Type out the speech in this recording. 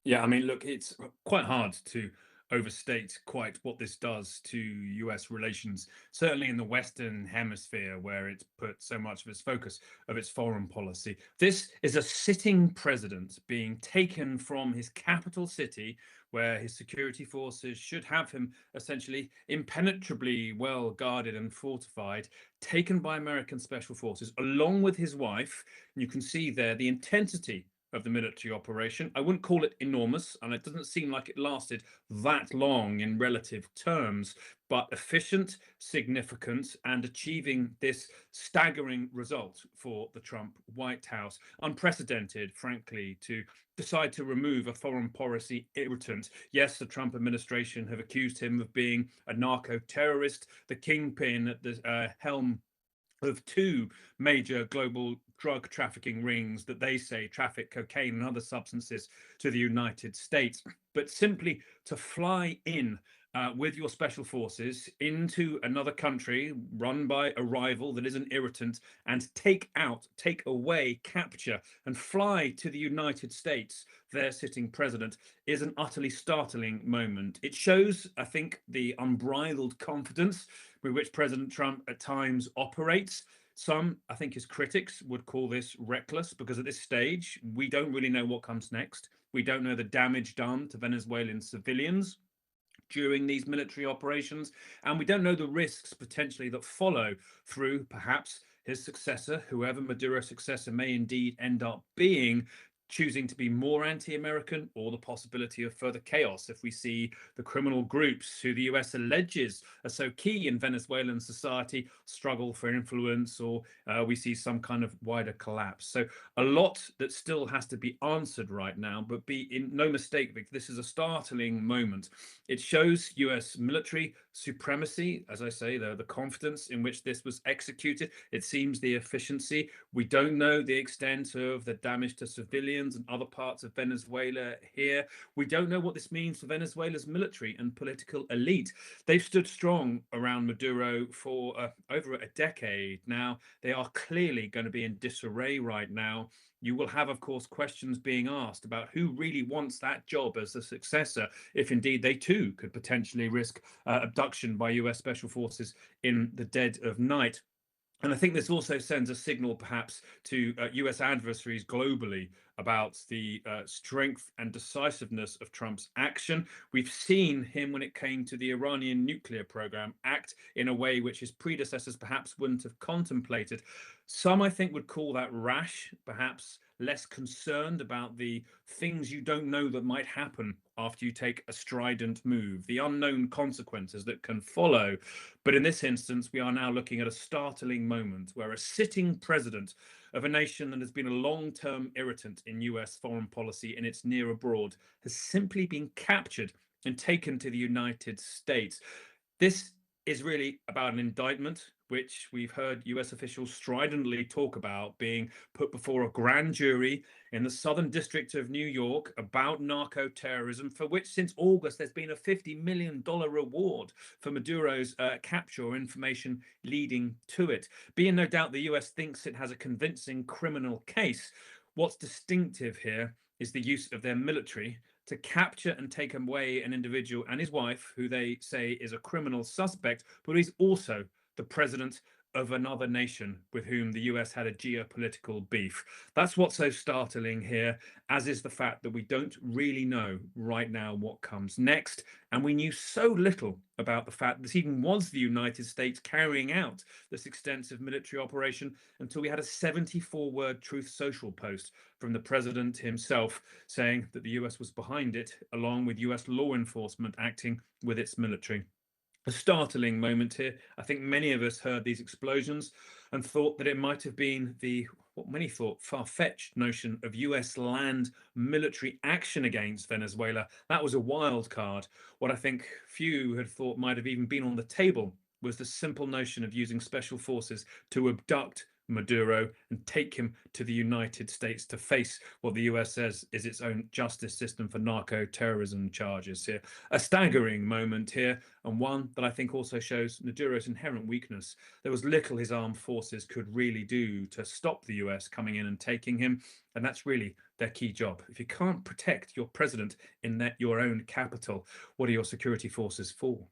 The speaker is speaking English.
Yeah, I mean, look, it's quite hard to overstate quite what this does to US relations, certainly in the Western Hemisphere, where it's put so much of its focus of its foreign policy. This is a sitting president being taken from his capital city, where his security forces should have him essentially impenetrably well guarded and fortified, taken by American special forces, along with his wife. And you can see there the intensity of the military operation. I wouldn't call it enormous, and it doesn't seem like it lasted that long in relative terms, but efficient, significant, and achieving this staggering result for the Trump White House. Unprecedented, frankly, to decide to remove a foreign policy irritant. Yes, the Trump administration have accused him of being a narco terrorist, the kingpin at the helm of two major global drug trafficking rings that they say traffic cocaine and other substances to the United States. But simply to fly in with your special forces into another country run by a rival that is an irritant and take out, take away, capture, and fly to the United States, their sitting president, is an utterly startling moment. It shows, I think, the unbridled confidence with which President Trump at times operates. Some, I think, his critics would call this reckless because at this stage, we don't really know what comes next. We don't know the damage done to Venezuelan civilians during these military operations, and we don't know the risks potentially that follow through perhaps his successor, whoever Maduro's successor may indeed end up being, choosing to be more anti-American, or the possibility of further chaos if we see the criminal groups who the US alleges are so key in Venezuelan society struggle for influence, or we see some kind of wider collapse. So a lot that still has to be answered right now, but be in no mistake, Vic, this is a startling moment. It shows US military supremacy, as I say, the confidence in which this was executed. It seems the efficiency. We don't know the extent of the damage to civilians and other parts of Venezuela here. We don't know what this means for Venezuela's military and political elite. They've stood strong around Maduro for over a decade now. They are clearly going to be in disarray right now. You will have, of course, questions being asked about who really wants that job as the successor, if indeed they too could potentially risk abduction by US special forces in the dead of night. And I think this also sends a signal, perhaps, to US adversaries globally about the strength and decisiveness of Trump's action. We've seen him, when it came to the Iranian nuclear program, act in a way which his predecessors perhaps wouldn't have contemplated. Some, I think, would call that rash, perhaps less concerned about the things you don't know that might happen after you take a strident move, the unknown consequences that can follow. But in this instance, we are now looking at a startling moment where a sitting president of a nation that has been a long-term irritant in US foreign policy in its near abroad has simply been captured and taken to the United States. This is really about an indictment, which we've heard US officials stridently talk about being put before a grand jury in the Southern District of New York about narco-terrorism, for which since August there's been a $50 million reward for Maduro's capture or information leading to it. Being no doubt the US thinks it has a convincing criminal case, what's distinctive here is the use of their military to capture and take away an individual and his wife, who they say is a criminal suspect, but he's also the president of another nation with whom the US had a geopolitical beef. That's what's so startling here, as is the fact that we don't really know right now what comes next. And we knew so little about the fact this even was the United States carrying out this extensive military operation until we had a 74-word Truth Social post from the president himself saying that the US was behind it, along with US law enforcement acting with its military. A startling moment here. I think many of us heard these explosions and thought that it might have been the, what many thought, far-fetched notion of US land military action against Venezuela. That was a wild card. What I think few had thought might have even been on the table was the simple notion of using special forces to abduct Maduro and take him to the United States to face what the US says is its own justice system for narco-terrorism charges here. A staggering moment here, and one that I think also shows Maduro's inherent weakness. There was little his armed forces could really do to stop the US coming in and taking him, and that's really their key job. If you can't protect your president in your own capital, what are your security forces for?